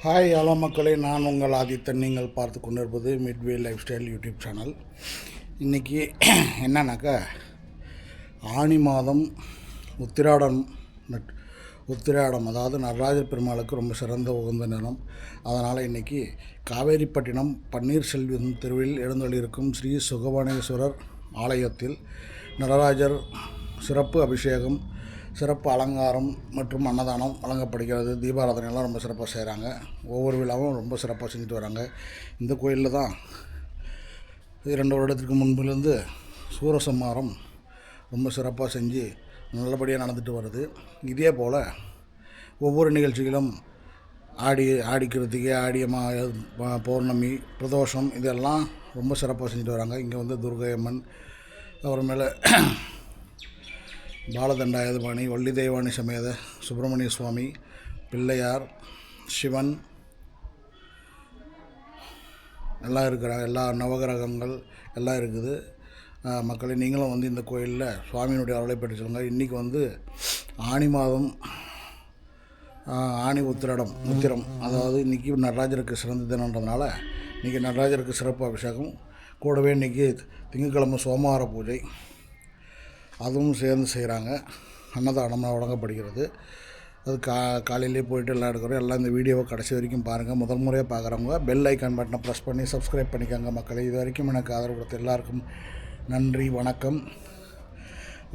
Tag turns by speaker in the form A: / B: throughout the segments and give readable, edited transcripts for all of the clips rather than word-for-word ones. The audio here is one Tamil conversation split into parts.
A: ஹாய் ஹலோ மக்களே, நான் உங்கள் ஆதித்தன். நீங்கள் பார்த்து கொண்டிருப்பது Midway life style YouTube channel. இன்றைக்கி என்னன்னாக்கா, ஆனி மாதம் உத்திராடம், அதாவது நடராஜர் பெருமாளுக்கு ரொம்ப சிறந்த உகந்த நிலம். அதனால் இன்றைக்கி காவேரிப்பட்டினம் பன்னீர்செல்வம் தெருவில் எழுந்தள்ளியிருக்கும் ஸ்ரீ சுகவனேஸ்வரர் ஆலயத்தில் நடராஜர் சிறப்பு அபிஷேகம், சிறப்பு அலங்காரம் மற்றும் அன்னதானம் வழங்கப்படுகிறது. தீபாராதனையெல்லாம் ரொம்ப சிறப்பாக செய்கிறாங்க. ஒவ்வொரு விழாவும் ரொம்ப சிறப்பாக செஞ்சுட்டு வராங்க. இந்த கோயிலில் தான் 2 வருடத்துக்கு முன்பிலிருந்து சூரசம்ஹாரம் ரொம்ப சிறப்பாக செஞ்சு நல்லபடியாக நடந்துட்டு வருது. இதே போல் ஒவ்வொரு நிகழ்ச்சிகளும் ஆடி கிருத்திகை, பௌர்ணமி, பிரதோஷம் இதெல்லாம் ரொம்ப சிறப்பாக செஞ்சுட்டு வராங்க. இங்கே வந்து துர்கை அம்மன், அப்புறமேல பாலதண்டாயுதபாணி, வள்ளி தெய்வானி சமேத சுப்பிரமணிய சுவாமி, பிள்ளையார், சிவன் எல்லாம் இருக்கிறாங்க. எல்லா நவகிரகங்கள் எல்லாம் இருக்குது. மக்களை நீங்களும் வந்து இந்த கோயிலில் சுவாமியினுடைய அருளை பெற்று சொல்லுங்கள். இன்றைக்கி வந்து ஆனி மாதம் ஆனி உத்திரம், அதாவது இன்றைக்கி நடராஜருக்கு சிறந்த தினன்றதுனால இன்றைக்கி நடராஜருக்கு சிறப்பு அபிஷேகம். கூடவே இன்றைக்கி திங்கட்கிழமை சோமவார பூஜை, அதுவும் சேர்ந்து செய்கிறாங்க. அன்னதானம் வழங்கப்படுகிறது. அது காலையிலே போய்ட்டு எல்லாம் எடுக்கிறோம். எல்லாம் இந்த வீடியோவை கடைசி வரைக்கும் பாருங்கள். முதல் முறையாக பார்க்குறவங்க பெல் ஐக்கான் பட்டனை ப்ரெஸ் பண்ணி சப்ஸ்கிரைப் பண்ணிக்கோங்க. மக்களை இது வரைக்கும் எனக்கு ஆதரவு கொடுத்த எல்லாருக்கும் நன்றி, வணக்கம்.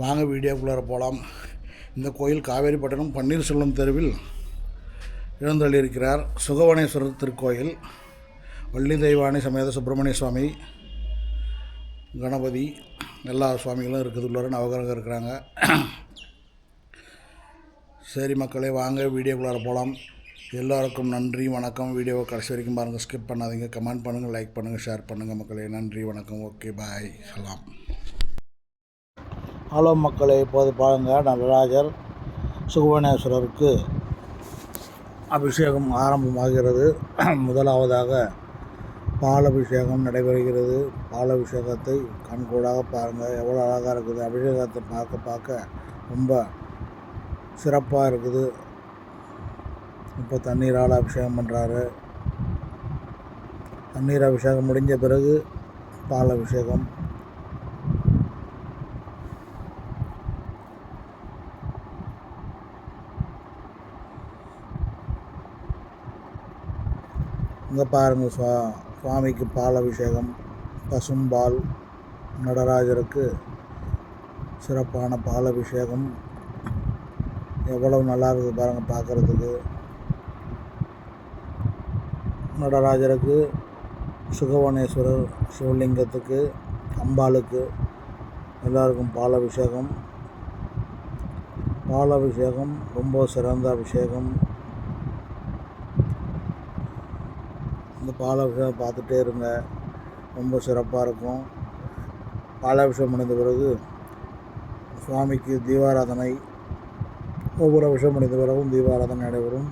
A: வாங்க வீடியோக்குள்ளார போகலாம். இந்த கோயில் காவேரிப்பட்டினம் பன்னீர்செல்வம் தெருவில் எழுந்தள்ளியிருக்கிறார் சுகவனேஸ்வரர் திருக்கோயில். வள்ளி தெய்வானி சமேத சுப்பிரமணிய சுவாமி, கணபதி, எல்லா சுவாமிகளும் இருக்குது. உள்ளார நவகிரகம் இருக்கிறாங்க. சரி மக்களே, வாங்க வீடியோக்குள்ளார போகலாம். எல்லோருக்கும் நன்றி, வணக்கம். வீடியோவை கடைசி வரைக்கும் பாருங்கள், ஸ்கிப் பண்ணாதீங்க. கமெண்ட் பண்ணுங்கள், லைக் பண்ணுங்கள், ஷேர் பண்ணுங்கள் மக்களே. நன்றி, வணக்கம். ஓகே, பாய், சலாம். ஹலோ மக்களே, இப்போது பாருங்கள், நடராஜர் சுகவனேஸ்வரருக்கு அபிஷேகம் ஆரம்பமாகிறது. முதலாவதாக பாலபிஷேகம் நடைபெறுகிறது. பாலபிஷேகத்தை கண்கூடாக பாருங்கள், எவ்வளோ அழகாக இருக்குது. அபிஷேகத்தை பார்க்க ரொம்ப சிறப்பாக இருக்குது. இப்போ தண்ணீரால் அபிஷேகம் பண்ணுறாரு. தண்ணீர் அபிஷேகம் முடிஞ்ச பிறகு பால் அபிஷேகம். இங்கே பாருங்கள், சுவாமிக்கு பால் அபிஷேகம், பசும்பால். நடராஜருக்கு சிறப்பான பால் அபிஷேகம். எவ்வளவு நல்லா இருக்குது பாருங்கள் பார்க்குறதுக்கு. நடராஜருக்கு, சுகவனேஸ்வரர் சிவலிங்கத்துக்கு, அம்பாளுக்கு எல்லாருக்கும் பால் அபிஷேகம். பால் அபிஷேகம் ரொம்ப சிறந்த அபிஷேகம். இந்த பாலாபிஷேகம் பார்த்துட்டே இருங்க, ரொம்ப சிறப்பாக இருக்கும். பாலாபிஷேகம் முடிந்த பிறகு சுவாமிக்கு தீபாராதனை, ஒவ்வொரு அபிஷேகம் முடிந்த பிறகும் தீபாராதனை நடைபெறும்.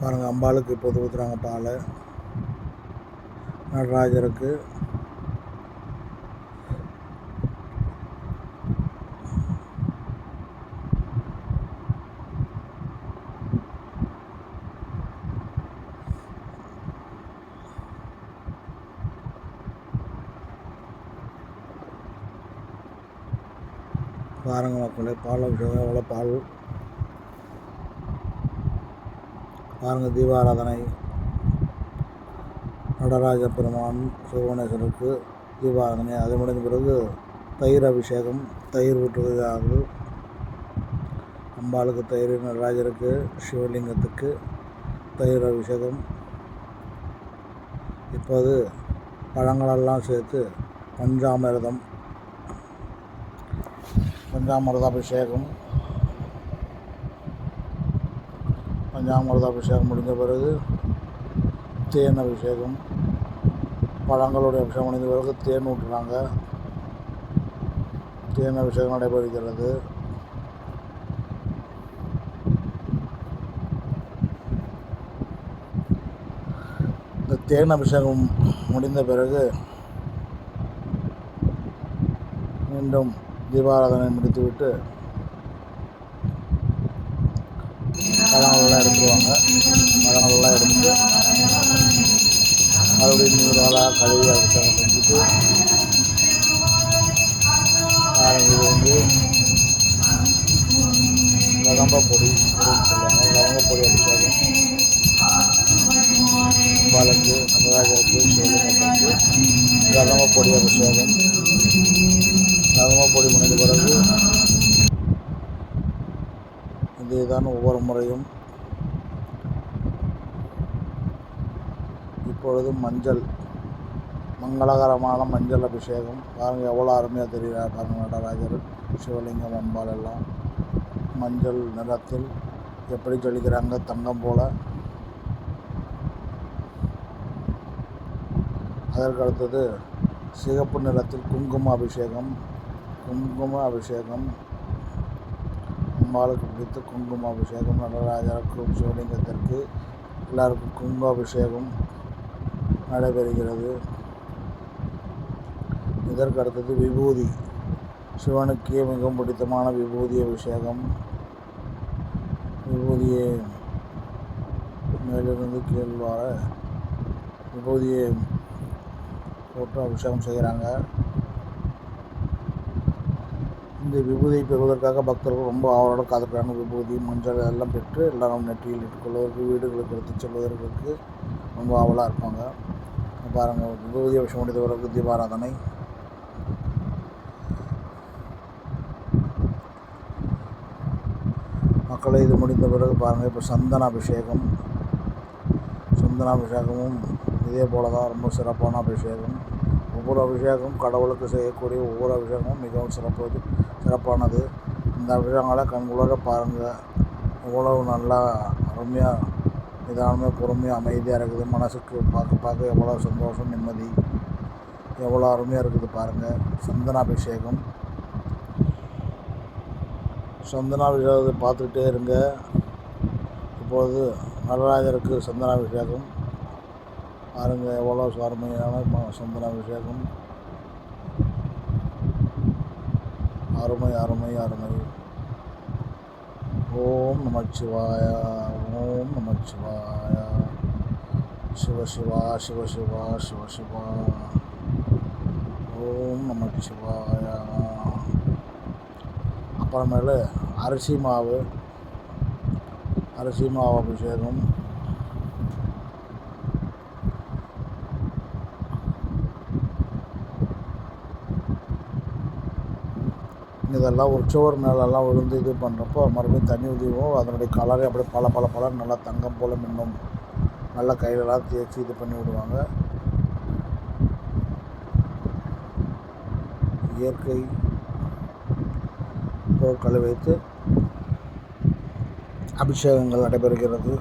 A: பாருங்கள், அம்பாளுக்கு இப்போது ஊற்றுறாங்க பால். நடராஜருக்கு பாருங்கள் மக்களே, பால் அபிஷேகம் எவ்வளோ பால் பாருங்கள். தீபாராதனை, நடராஜ பெருமான் சுகவனேஸ்வரருக்கு தீபாராதனை. அது முடிந்த பிறகு தயிர் அபிஷேகம், தயிர் ஊற்றுகிறார்கள். அம்பாளுக்கு தயிர், நடராஜருக்கு, சிவலிங்கத்துக்கு தயிர் அபிஷேகம். இப்போது பழங்களெல்லாம் சேர்த்து பஞ்சாமிர்த அபிஷேகம். பஞ்சாமிர்த அபிஷேகம் முடிந்த பிறகு தேன் அபிஷேகம். பழங்களுடைய அபிஷேகம் முடிந்த பிறகு தேன் ஊற்றுறாங்க. தேன் அபிஷேகம் நடைபெறுகிறது. இந்த தேன் அபிஷேகம் முடிந்த பிறகு மீண்டும் தீபாராதனை முடித்துவிட்டு பழங்கள்லாம் எடுத்துருவாங்க. பழங்கள்லாம் எடுத்துட்டு மறுபடியும் நீரால் கழுவி அபிஷேகம் செஞ்சுட்டு இது லவங்க பொடி சொல்லுவாங்க. லவங்க பொடி அபிஷேகம் அம்பாளுக்கு, நடராஜருக்கு, சிவலிங்கத்திற்கு லவங்க பொடி அபிஷேகம். லவங்க பொடி முடிந்த பிறகு இதேதான் ஒவ்வொரு முறையும். இப்பொழுது மஞ்சள், மங்களகரமான மஞ்சள் அபிஷேகம். பாருங்கள் எவ்வளோ அருமையாக தெரிகிறார் பாருங்கள். நடராஜர், சிவலிங்கம், அம்பாள் எல்லாம் மஞ்சள் நிறத்தில் எப்படி ஜொலிக்கிறாங்க, தங்கம் போல். அதற்கு அடுத்தது சிகப்பு நிறத்தில் குங்கும அபிஷேகம். குங்கும அபிஷேகம் அம்பாளுக்கு பிடித்த குங்கும அபிஷேகம். நடராஜருக்கும் சிவலிங்கத்திற்கு எல்லாருக்கும் குங்கும அபிஷேகம் நடைபெறுகிறது. இதற்கு அடுத்தது விபூதி, சிவனுக்கே மிகவும் பிடித்தமான விபூதி அபிஷேகம். விபூதியை மேலிருந்து கீழ் வர விபூதியை போட்டு அபிஷேகம் செய்கிறாங்க. இந்த விபூதியை பெறுவதற்காக பக்தர்கள் ரொம்ப ஆவலோடு காத்திருக்கிறாங்க. விபூதி, மஞ்சள் எல்லாம் பெற்று எல்லாரும் நெற்றியில் இட்டுக்கொள்வதற்கு, வீடுகளுக்கு எடுத்து செல்வதற்கு ரொம்ப ஆவலாக இருப்பாங்க. பாருங்கள், விபூதி அபிஷேகம் முடிந்த பிறகு தீபாராதனை. மக்களை இது முடிந்த பிறகு பாருங்கள், இப்போ சந்தன அபிஷேகம். சந்தன அபிஷேகமும் இதே போல தான் ரொம்ப சிறப்பான அபிஷேகம். ஒவ்வொரு அபிஷேகமும் கடவுளுக்கு செய்யக்கூடிய ஒவ்வொரு அபிஷேகமும் மிகவும் சிறப்பானது. இந்த அபிஷேகங்களை கண்குளர பாருங்கள், எவ்வளவு நல்லா அருமையாக நிதானமாக பொறுமையாக அமைதியாக இருக்குது. மனசுக்கு பார்க்க எவ்வளோ சந்தோஷம், நிம்மதி, எவ்வளோ அருமையாக இருக்குது பாருங்கள். சந்தனாபிஷேகம், சந்தனாபிஷேகத்தை பார்த்துக்கிட்டே இருங்க. இப்போது நடராஜருக்கு சந்தனாபிஷேகம் பாருங்கள், எவ்வளோ அருமையான சந்தனாபிஷேகம். அருமை அருமை அருமை. ஓம் நமச்சிவாய, ஓம் நமச்சிவாய. சிவசிவா சிவசிவா சிவசிவா. ஓம் நமச்சிவாய. அப்புறமேல அரிசி மாவு அபிஷேகம். இதெல்லாம் ஒரு சோறு மேலெல்லாம் விழுந்து இது பண்ணுறப்போ மறுபடியும் தண்ணி ஊற்றிடுவோம். அதனுடைய கலரே அப்படியே பல நல்லா தங்கம் போல் மின்னும். நல்லா கையிலலாம் தேய்ச்சி இது பண்ணி விடுவாங்க. இயற்கை பொருட்களை வைத்து அபிஷேகங்கள் நடைபெறுகிறது.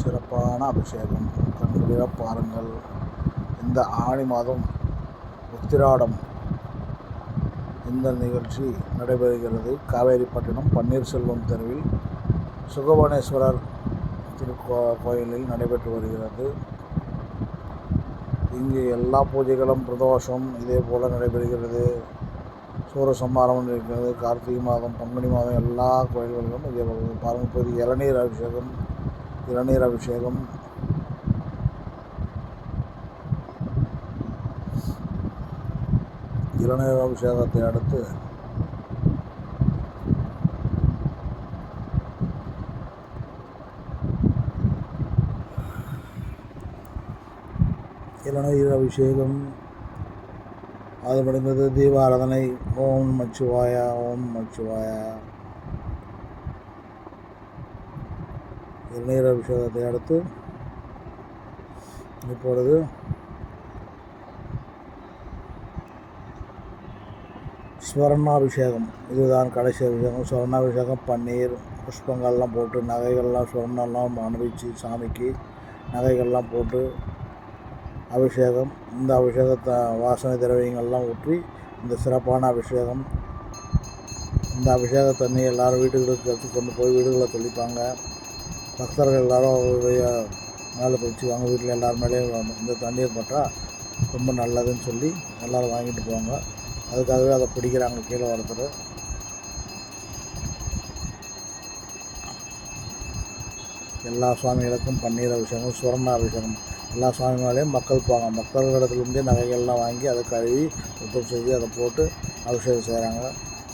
A: சிறப்பான அபிஷேகம் கண்குளிர பாருங்கள். இந்த ஆணி மாதம் உத்திராடம் இந்த நிகழ்ச்சி நடைபெறுகிறது. காவேரிப்பட்டினம் பன்னீர்செல்வம் தெருவில் சுகவனேஸ்வரர் திருக்கோயிலில் நடைபெற்று வருகிறது. இங்கு எல்லா பூஜைகளும் பிரதோஷம் இதே போல் நடைபெறுகிறது. சூரசம்ஹாரம் இருக்கிறது. கார்த்திகை மாதம், பங்குனி மாதம் எல்லா கோயில்களிலும் இதே போல் பாருங்கள். இப்போது இளநீர் அபிஷேகம். இளநீர் அபிஷேகத்தை அடுத்து இளநீர் அபிஷேகம் அது முடிந்தது தீபாராதனை. ஓம் நமச்சிவாய, ஓம் நமச்சிவாய. இளநீர் அபிஷேகத்தை அடுத்து இப்பொழுது ஸ்வர்ணாபிஷேகம். இதுதான் கடைசி அபிஷேகம். ஸ்வர்ணாபிஷேகம் பன்னீர் புஷ்பங்கள்லாம் போட்டு, நகைகள்லாம் ஸ்வர்ணெல்லாம் அனுபவித்து சாமிக்கு நகைகள்லாம் போட்டு அபிஷேகம். இந்த அபிஷேகத்தை வாசனை திரவியங்கள்லாம் ஊற்றி இந்த சிறப்பான அபிஷேகம். இந்த அபிஷேக தண்ணி எல்லோரும் வீட்டுகளுக்கு எடுத்து கொண்டு போய் வீடுகளில் தெளிப்பாங்க. பக்தர்கள் எல்லோரும் அவருடைய மேலே தெளிச்சுவாங்க. வீட்டில் எல்லார் மேலேயும் இந்த தண்ணீர் பட்டால் ரொம்ப நல்லதுன்னு சொல்லி எல்லோரும் வாங்கிட்டு போவாங்க. அதுக்காகவே அதை பிடிக்கிறாங்க கீழே ஒருத்தர். எல்லா சுவாமிகளுக்கும் பன்னீர் அபிஷேகம், சுவர்ண அபிஷேகம். எல்லா சுவாமிகளையும் மக்கள் போவாங்க. மக்களிடத்துலேருந்தே நகைகள்லாம் வாங்கி அதை கழுவி சுத்தம் செய்து அதை போட்டு அபிஷேகம் செய்கிறாங்க.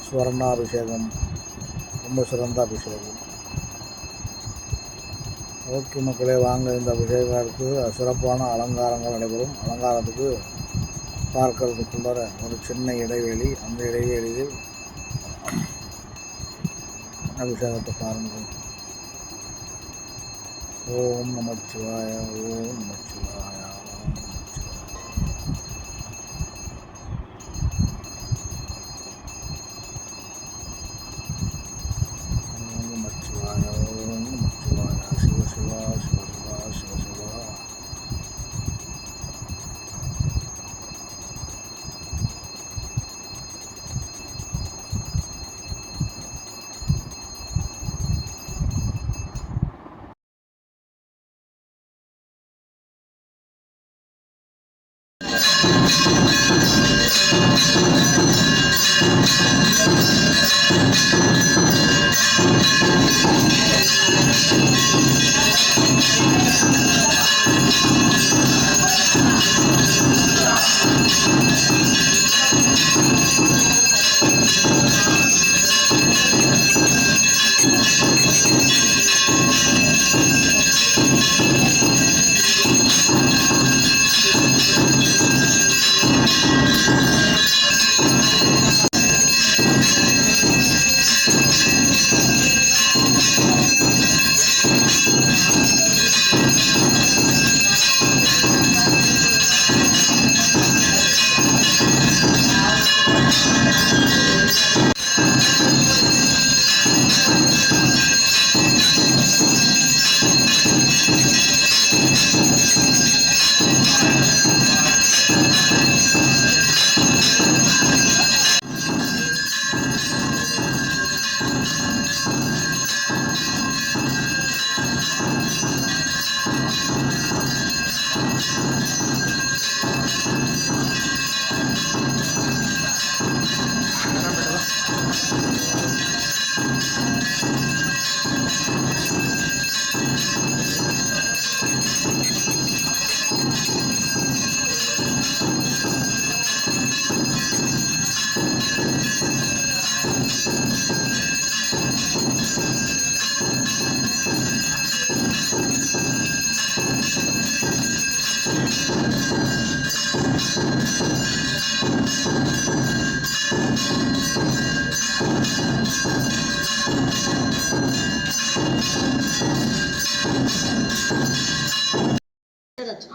A: சுவர்ண அபிஷேகம் ரொம்ப சிறந்த அபிஷேகம். ஓகே மக்களே, வாங்க இந்த அபிஷேகத்துக்கு சிறப்பான அலங்காரங்கள் நடைபெறும். அலங்காரத்துக்கு பார்க்கறதுக்குள்ளார ஒரு சின்ன இடைவெளி, அந்த இடைவெளியில் அபிஷேகத்தை பாருங்கள். ஓம் நமச்சிவாய, ஓம் நமச்சிவாய, ஓம் நமச்சிவாய, ஓம் நமச்சிவாய, சிவ சிவா சிவ சிவா சிவ சிவா.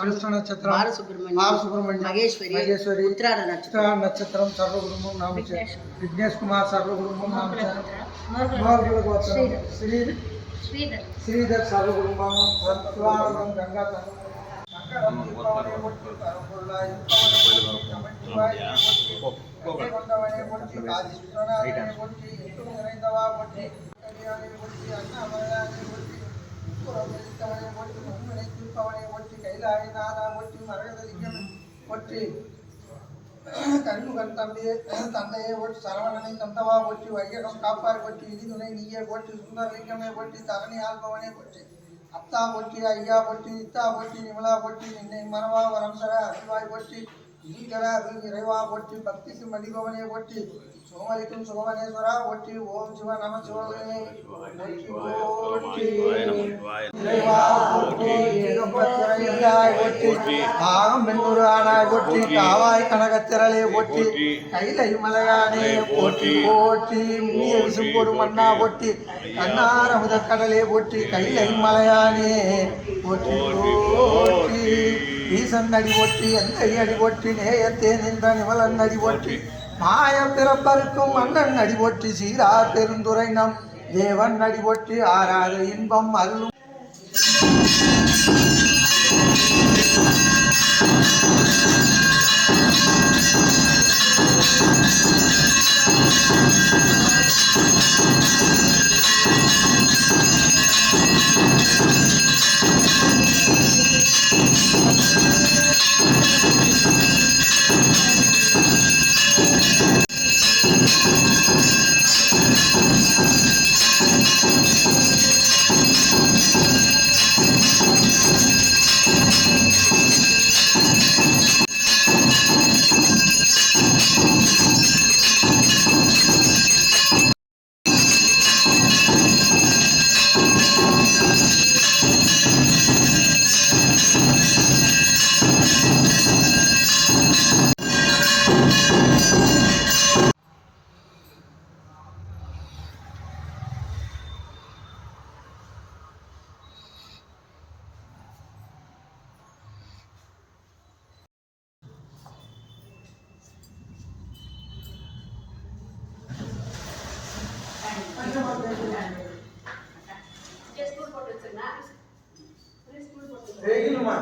B: అనుష్ఠ నక్షత్రం, బాలసుబ్రహ్మణ్యం, మహేశ్వరి, ఉత్తరాడ నక్షత్రం, సర్వకుటుంబం నామ విఘ్నేష్ కుమార్, సర్వకుటుంబం నామ శ్రీధర్, సర్వకుటుంబం శివానందం, గంగా கண்முகன் தந்தையை ஒட்டி சரவணனை தந்தவா ஒட்டி வையகம் காப்பார் ஒட்டி இடிதுணை நீயே ஒட்டி சுந்தரலிங்கமே ஒட்டி தரணி ஆள்பவனே ஒட்டி அத்தா ஒட்டி ஐயா ஒட்டி இத்தா ஒட்டி நிமலா ஒட்டி நின்னை மனவா வரம் தர அறிவாய் ஒட்டி ஈகர அருள் இறைவா ஒட்டி பக்திக்கு மடிபவனே ஒட்டி சோமலிக்கும் சுபவனேஸ்வரா ஒட்டி ஓம் சிவ நம சிவனே ஒட்டி இறைவா ஒட்டி ஏகப்பத்திரையாய் ஒட்டி ஆகம் பெண்ணூறு ஆனாய் ஒட்டி காவாய் கனகத்திரளே ஒட்டி கைலை மலையானே ஒட்டி ஓட்டி மீய விசும்பொரு மன்னா ஒட்டி கண்ணார முதற்கடலே ஒட்டி கைலை மலையானே ஒட்டி ஓட்டி ஈசன் அடி ஒட்டி எந்தை அடி ஒட்டி நேயத்தே நின்ற நிமலன் அடி ஒட்டி மாய பிறப்பருக்கும் மன்னன் அடி ஒட்டி சீரா பெருந்துரை நம் தேவன் அடி ஒட்டி ஆறாத இன்பம் அருளும் வெயிலுமா